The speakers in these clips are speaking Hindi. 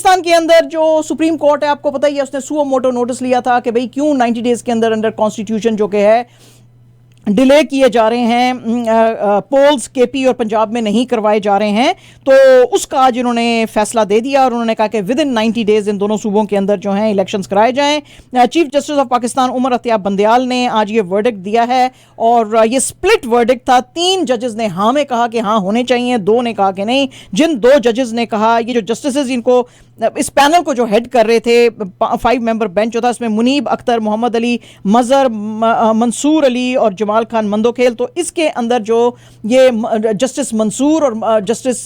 पाकिस्तान के अंदर जो सुप्रीम कोर्ट है, आपको पता ही है, उसने सुओ मोटो नोटिस लिया था कि भाई क्यों 90 डेज के अंदर अंडर कॉन्स्टिट्यूशन जो कि है डिले किए जा रहे हैं, पोल्स केपी और पंजाब में नहीं करवाए जा रहे हैं। तो उसका आज इन्होंने फैसला दे दिया और उन्होंने कहा कि विद इन 90 डेज इन दोनों सूबों के अंदर जो हैं इलेक्शंस कराए जाएं। Chief justice of Pakistan Umar Atiyab Bandial ने आज ये वर्डिक्ट दिया है और ये स्प्लिट वर्डिक्ट था। 3 जजेस ने हाँ में कहा कि हाँ होने चाहिए, 2 ने कहा कि नहीं। जिन 2 जजेस ने कहा, ये जो जस्टिस इनको इस पैनल को जो हेड कर रहे थे, 5 मेंबर बेंच जो था, इसमें मुनीब अख्तर, मोहम्मद अली मजहर, मंसूर अली और जमाल खान मंदोखेल। तो इसके अंदर जो ये जस्टिस मंसूर और जस्टिस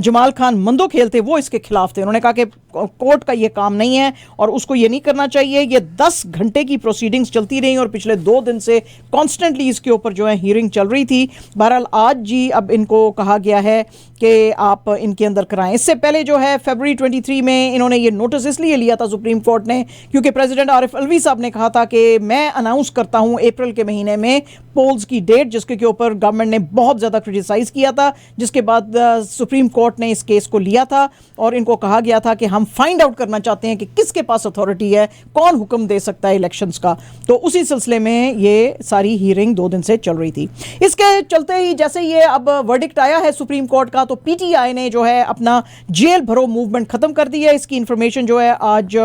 जमाल खान मंदोखेल थे वो इसके खिलाफ थे। उन्होंने कहा कि कोर्ट का ये काम नहीं है और उसको ये नहीं करना चाहिए। ये 10 घंटे की प्रोसीडिंग्स चलती रही और पिछले 2 दिन से कॉन्स्टेंटली इसके ऊपर जो है हियरिंग चल रही थी। बहरहाल आज जी अब इनको कहा गया है कि आप इनके अंदर कराएं। इससे पहले जो है फरवरी 23 में इन्होंने ये नोटिस इसलिए लिया था सुप्रीम कोर्ट ने क्योंकि प्रेसिडेंट आरिफ अलवी साहब ने कहा था कि मैं अनाउंस करता हूं अप्रैल के महीने में पोल्स की डेट, जिसके ऊपर गवर्नमेंट ने बहुत ज़्यादा क्रिटिसाइज किया था। जिसके बाद सुप्रीम कोर्ट ने इस केस को लिया था और इनको कहा गया था कि हम फाइंड आउट करना चाहते हैं कि किसके पास अथॉरिटी है, कौन हुक्म दे सकता है इलेक्शंस का। तो उसी सिलसिले में ये सारी हियरिंग 2 दिन से चल रही थी। इसके चलते ही जैसे ये अब वर्डिक्ट आया है सुप्रीम कोर्ट का, तो पीटीआई ने जो है अपना जेल भरो मूवमेंट खत्म कर दी है। इसकी इंफॉर्मेशन जो है आज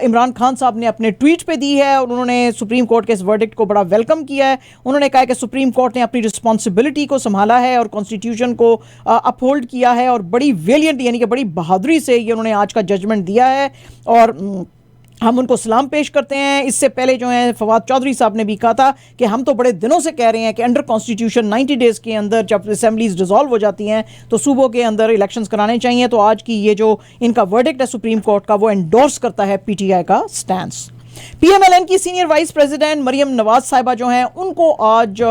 इमरान खान साहब ने अपने ट्वीट पे दी है और उन्होंने सुप्रीम कोर्ट के इस वर्डिक्ट को बड़ा वेलकम किया है। उन्होंने कहा कि सुप्रीम कोर्ट ने अपनी रिस्पॉन्सिबिलिटी को संभाला है और कॉन्स्टिट्यूशन को अपहोल्ड किया है और बड़ी वेलियंट यानी कि बड़ी बहादुरी से ये उन्होंने आज का जजमेंट दिया है और हम उनको सलाम पेश करते हैं। इससे पहले जो है फवाद चौधरी साहब ने भी कहा था कि हम तो बड़े दिनों से कह रहे हैं कि अंडर कॉन्स्टिट्यूशन 90 डेज़ के अंदर जब असेंबलीज डिसॉल्व हो जाती हैं तो सूबों के अंदर इलेक्शंस कराने चाहिए। तो आज की ये जो इनका वर्डिक्ट है सुप्रीम कोर्ट का, वो एंडोर्स करता है पीटीआई का स्टैंस। पीएमएलएन की senior vice president Maryam Nawaz साहिबा जो हैं उनको आज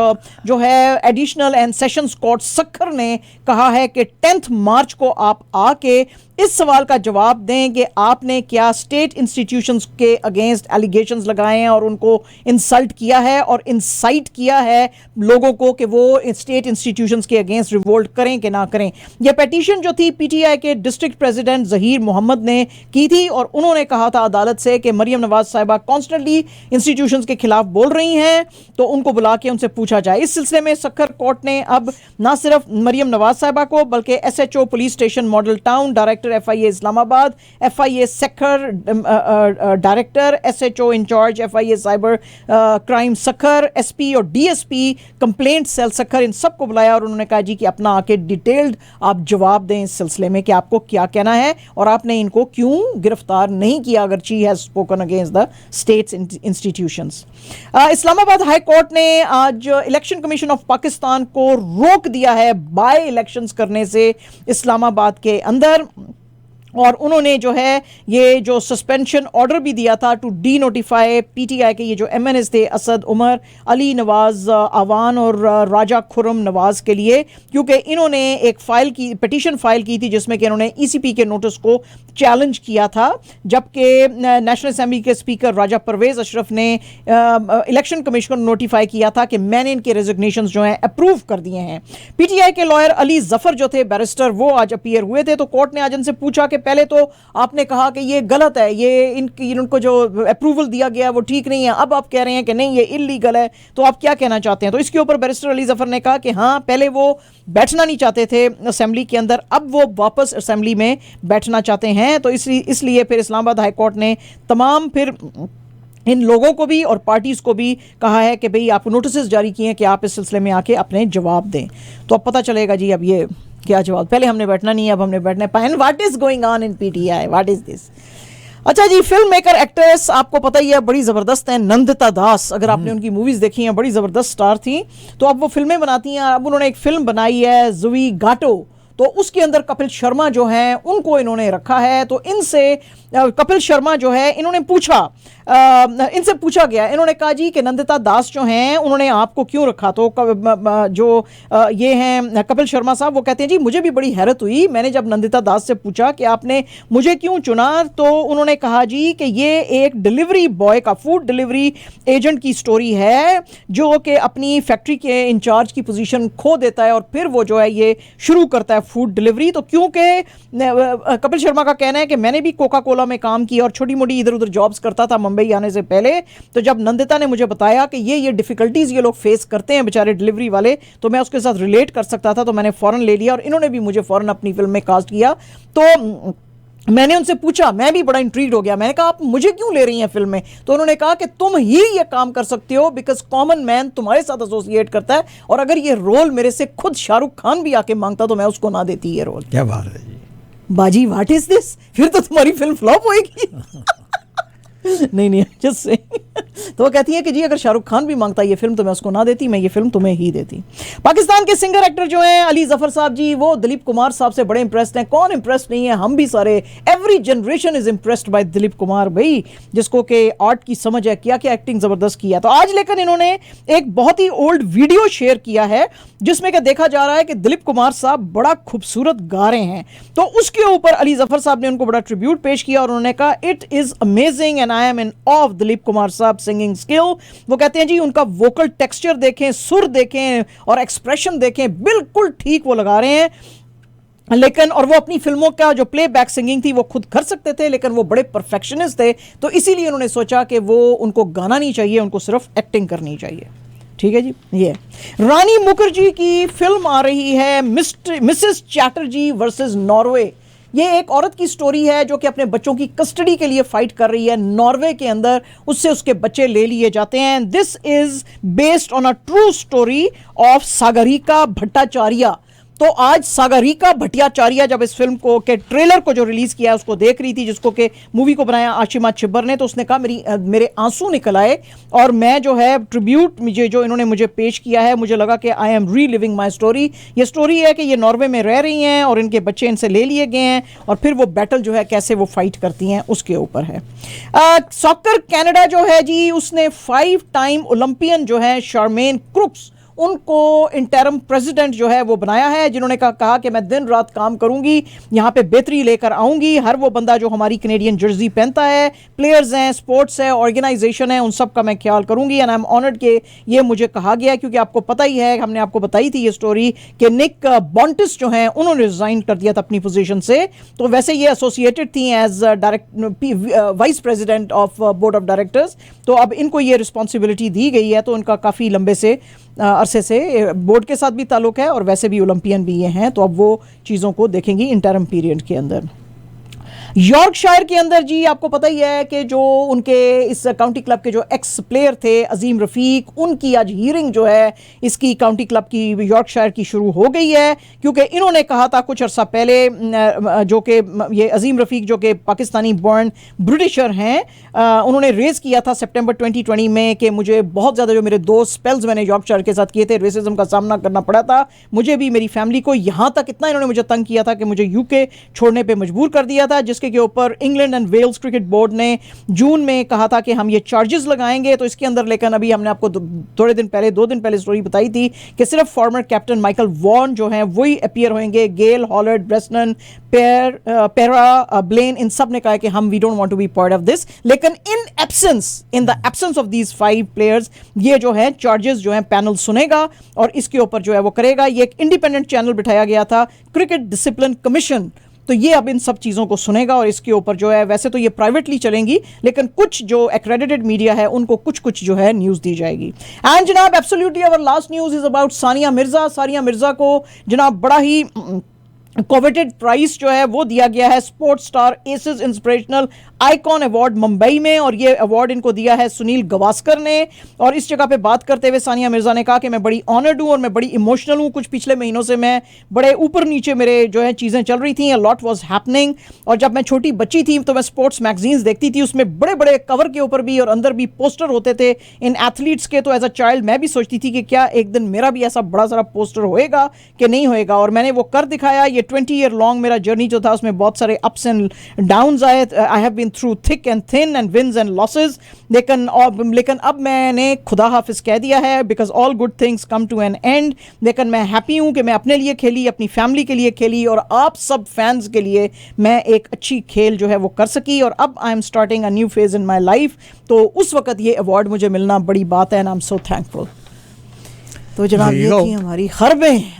जो है additional and sessions court Sukkur ने कहा है कि 10 मार्च को आप आके इस सवाल का जवाब दें कि आपने क्या स्टेट इंस्टीट्यूशंस के अगेंस्ट एलिगेशंस लगाए हैं और उनको इंसल्ट किया है और इंसाइट किया है लोगों को कि वो स्टेट इंस्टीट्यूशंस के अगेंस्ट रिवोल्ट करें कि ना करें। यह पिटीशन जो थी पीटीआई के डिस्ट्रिक्ट प्रेसिडेंट जहीर मोहम्मद ने की थी और उन्होंने कहा था अदालत से कि मरियम नवाज साहिबा कॉन्स्टेंटली इंस्टीट्यूशंस के खिलाफ बोल रही हैं तो उनको बुला के उनसे पूछा जाए। इस सिलसिले में सक्खर कोर्ट ने अब ना सिर्फ मरियम नवाज साहिबा को बल्कि SHO police station model town, director FIA Islamabad, FIA Sukkur director, SHO incharge FIA cyber crime Sukkur, SP और डीएसपी कंप्लेंट सेल सक्खर, इन सबको बुलाया और उन्होंने कहा जी कि अपना आके डिटेल्ड आप जवाब दें इस सिलसिले में कि आपको क्या कहना है और आपने इनको क्यों गिरफ्तार नहीं किया अगर she has spoken against the states institutions. Islamabad high court ने आज इलेक्शन कमीशन ऑफ पाकिस्तान को रोक दिया है बाय इलेक्शंस करने से इस्लामाबाद के अंदर और उन्होंने जो है ये जो सस्पेंशन ऑर्डर भी दिया था टू डी नोटिफाई पीटीआई के ये जो एमएनएस थे असद उमर, अली नवाज आवान और राजा खुरम नवाज के लिए, क्योंकि इन्होंने एक पिटीशन फाइल की थी जिसमें कि इन्होंने ईसीपी के नोटिस को चैलेंज किया था, जबकि नेशनल असेंबली के स्पीकर राजा परवेज अशरफ ने इलेक्शन कमीशन को नोटिफाई किया था कि मैंने इनके रेजिग्नेशन जो हैं अप्रूव कर दिए हैं। पीटीआई के लॉयर अली जफर जो थे बैरिस्टर, वो आज अपीयर हुए थे। तो कोर्ट ने आज इनसे पूछा कि पहले तो आपने कहा कि ये गलत है, ये इनको जो अप्रूवल दिया गया वो ठीक नहीं है, अब आप कह रहे हैं कि नहीं ये इलीगल है, तो आप क्या कहना चाहते हैं। तो इसके ऊपर बैरिस्टर अली जफर ने कहा कि हाँ पहले वो बैठना नहीं चाहते थे असेंबली के अंदर, अब वो वापस असेंबली में बैठना चाहते हैं। तो इसलिए फिर इस्लामाबाद हाई कोर्ट ने तमाम फिर इन लोगों को भी और पार्टीज को भी कहा है कि भाई आप नोटिस जारी किए हैं कि आप इस सिलसिले में आके अपने जवाब दें। तो अब पता चलेगा जी अब ये क्या जवाब, पहले हमने बैठना नहीं है अब हमने बैठना है। What is going on in PTI, what is this. अच्छा जी, फिल्म मेकर एक्ट्रेस आपको पता ही है बड़ी ज़बरदस्त है नंदिता दास, अगर आपने उनकी मूवीज़ देखी हैं बड़ी ज़बरदस्त स्टार थी, तो अब वो फिल्में बनाती हैं। अब उन्होंने एक फिल्म बनाई है जुई गाटो, तो उसके अंदर कपिल शर्मा जो हैं उनको इन्होंने रखा है। तो इनसे कपिल शर्मा जो है इन्होंने इनसे पूछा गया, इन्होंने कहा जी कि नंदिता दास जो हैं उन्होंने आपको क्यों रखा। तो जो ये हैं कपिल शर्मा साहब, वो कहते हैं जी मुझे भी बड़ी हैरत हुई, मैंने जब नंदिता दास से पूछा कि आपने मुझे क्यों चुना, तो उन्होंने कहा जी कि ये एक डिलीवरी बॉय का, फूड डिलीवरी एजेंट की स्टोरी है जो कि अपनी फैक्ट्री के इंचार्ज की पोजीशन खो देता है और फिर वो जो है ये शुरू करता है फूड डिलीवरी। तो क्योंकि कपिल शर्मा का कहना है कि मैंने भी कोका कोला में काम किया और छोटी मोटी इधर उधर जॉब्स करता था मुंबई आने से पहले, तो जब नंदिता ने मुझे बताया कि ये डिफिकल्टीज ये लोग फेस करते हैं बेचारे डिलीवरी वाले, तो मैं उसके साथ रिलेट कर सकता था, तो मैंने फौरन ले लिया और इन्होंने भी मुझे फौरन अपनी फिल्म में कास्ट किया। तो मैंने उनसे पूछा, मैं भी बड़ा इंट्रीग्ड हो गया, मैंने कहा आप मुझे क्यों ले रही हैं फिल्म में? तो उन्होंने कहा कि तुम ही ये काम कर सकते हो बिकॉज कॉमन मैन तुम्हारे साथ एसोसिएट करता है, और अगर ये रोल मेरे से खुद शाहरुख खान भी आके मांगता तो मैं उसको ना देती ये रोल। क्या बात है जी बाजी, व्हाट इज दिस? फिर तो तुम्हारी फिल्म फ्लॉप होएगी। नहीं जस्ट से। तो वो कहती है कि जी अगर शाहरुख खान भी मांगता ये फिल्म तो मैं उसको ना देती, मैं ये फिल्म तुम्हें ही देती। पाकिस्तान के सिंगर एक्टर जो हैं अली जफर साहब जी, वो दिलीप कुमार साहब से बड़े इंप्रेस्ड हैं। कौन इंप्रेस्ड नहीं है, हम भी सारे, every generation is impressed by Dilip Kumar भाई, जिसको के आर्ट की समझ है, क्या क्या एक्टिंग जबरदस्त किया। तो आज लेकर इन्होंने एक बहुत ही ओल्ड वीडियो शेयर किया है जिसमें क्या देखा जा रहा है कि दिलीप कुमार साहब बड़ा खूबसूरत गा रहे हैं। तो उसके ऊपर अली जफर साहब ने उनको बड़ा ट्रिब्यूट पेश किया और उन्होंने कहा it is amazing and I am in awe of Dilip Kumar साहब सिंगिंग स्किल। वो कहते हैं जी उनका वोकल टेक्सचर देखें, सुर देखें और एक्सप्रेशन देखें, बिल्कुल ठीक वो लगा रहे हैं। लेकिन और वो अपनी फिल्मों का जो प्लेबैक सिंगिंग थी वो खुद कर सकते थे, लेकिन वो बड़े परफेक्शनिस्ट थे, तो इसीलिए उन्होंने सोचा कि वो उनको गाना नहीं चाहिए, उनको सिर्फ एक्टिंग करनी चाहिए। ठीक है जी। ये रानी मुखर्जी की फिल्म आ रही है मिसेस चैटर्जी वर्सेस नॉर्वे। ये एक औरत की स्टोरी है जो कि अपने बच्चों की कस्टडी के लिए फाइट कर रही है नॉर्वे के अंदर, उससे उसके बच्चे ले लिए जाते हैं। This is based on a true story of Sagarika Bhattacharya. तो आज सागरिका भट्टाचार्य जब इस फिल्म को के ट्रेलर को जो रिलीज किया उसको देख रही थी, जिसको के मूवी को बनाया आशिमा चिब्बर ने, तो उसने कहा मेरे आंसू निकल आए और मैं जो है ट्रिब्यूट मुझे जो इन्होंने मुझे पेश किया है, मुझे लगा कि आई एम री लिविंग माई स्टोरी। ये स्टोरी है कि ये नॉर्वे में रह रही हैं और इनके बच्चे इनसे ले लिए गए हैं और फिर वो बैटल जो है कैसे वो फाइट करती हैं उसके ऊपर है। सॉकर कनाडा जो है जी, उसने 5 टाइम ओलंपियन जो है शारमेन क्रुक्स, उनको इंटरम प्रेसिडेंट जो है वो बनाया है, जिन्होंने कहा कि मैं दिन रात काम करूंगी, यहां पे बेहतरी लेकर आऊंगी। हर वो बंदा जो हमारी कैनेडियन जर्सी पहनता है, प्लेयर्स हैं, स्पोर्ट्स है, ऑर्गेनाइजेशन है, उन सब का मैं ख्याल करूंगी। एंड आई एम ऑनर्ड कि ये मुझे कहा गया, क्योंकि आपको पता ही है, हमने आपको बताई थी ये स्टोरी कि निक बॉन्टिस जो हैं उन्होंने रिजाइन कर दिया था अपनी पोजीशन से। तो वैसे ये एसोसिएटेड थी as vice president of board of directors, तो अब इनको ये रिस्पॉन्सिबिलिटी दी गई है। तो उनका काफ़ी लंबे से अरसे से बोर्ड के साथ भी ताल्लुक है और वैसे भी ओलंपियन भी ये हैं, तो अब वो चीज़ों को देखेंगी इंटरम पीरियड के अंदर। यॉर्कशायर के अंदर जी आपको पता ही है कि जो उनके इस काउंटी क्लब के जो एक्स प्लेयर थे अजीम रफ़ीक, उनकी आज हियरिंग जो है इसकी काउंटी क्लब की यॉर्कशायर की शुरू हो गई है, क्योंकि इन्होंने कहा था कुछ अर्सा पहले जो कि ये अजीम रफ़ीक जो कि पाकिस्तानी बॉर्न ब्रिटिशर हैं, उन्होंने रेज़ किया था सितंबर 2020 में कि मुझे बहुत ज़्यादा जो मेरे 2 स्पेल्स मैंने यॉर्कशायर के साथ किए थे, रेसिज्म का सामना करना पड़ा था मुझे भी, मेरी फैमिली को, यहाँ तक इतना इन्होंने मुझे तंग किया था कि मुझे यूके छोड़ने पर मजबूर कर दिया था, जिसके ऊपर England and Wales cricket board ने जून में कहा था कि हम ये चार्जेस लगाएंगे। तो इसके अंदर लेकिन अभी हमने आपको 2 दिन पहले स्टोरी बताई थी कि सिर्फ फॉर्मर कैप्टन माइकल वॉन जो हैं वही अपीयर होंगे। गेल, हॉलर्ड, ब्रेसनन, पेरा, ब्लेन, इन सब ने कहा कि हम we don't want to be part of this. लेकिन in the absence of these 5 players ये जो है चार्जेस जो है पैनल सुनेगा और इसके ऊपर जो है वो करेगा। ये एक इंडिपेंडेंट चैनल बिठाया गया था, क्रिकेट डिसिप्लिन कमीशन, तो ये अब इन सब चीज़ों को सुनेगा और इसके ऊपर जो है, वैसे तो ये प्राइवेटली चलेंगी लेकिन कुछ जो एक्रेडिटेड मीडिया है उनको कुछ जो है न्यूज़ दी जाएगी। एंड जनाब absolutely our last news is about Sania Mirza. Sania Mirza को जनाब बड़ा ही कोवेटेड प्राइज जो है वो दिया गया है sports star aces inspirational icon award Mumbai में, और ये अवार्ड इनको दिया है सुनील गवास्कर ने। और इस जगह पे बात करते हुए सानिया मिर्ज़ा ने कहा कि मैं बड़ी ऑनर्ड हूँ और मैं बड़ी इमोशनल हूँ। कुछ पिछले महीनों से मैं बड़े ऊपर नीचे मेरे जो है चीज़ें चल रही थी, अ लॉट वाज हैपनिंग। और जब मैं छोटी बच्ची थी तो मैं स्पोर्ट्स मैगजीन्स देखती थी, उसमें बड़े बड़े कवर के ऊपर भी और अंदर भी पोस्टर होते थे इन एथलीट्स के। तो एज अ चाइल्ड मैं भी सोचती थी कि क्या एक दिन मेरा भी ऐसा बड़ा सारा पोस्टर होएगा कि नहीं होएगा, और मैंने वो कर दिखाया। ये 20 ईयर लॉन्ग मेरा जर्नी जो था उसमें बहुत सारे अप्स एंड डाउन्स आए। I have been through thick and thin and wins and losses, लेकिन अब मैंने खुदा हाफिज कह दिया है, because all good things come to an end. लेकिन मैं हैप्पी हूँ कि मैं अपने लिए खेली, अपनी फैमिली के लिए खेली और आप सब फैंस के लिए मैं एक अच्छी खेल जो है वो कर सकी। और अब I am starting a new phase in my life, तो उस वक्त ये अवार्ड मुझे मिलना बड़ी बात है and I am so thankful. तो जनाब ये थी हमारी खबरें।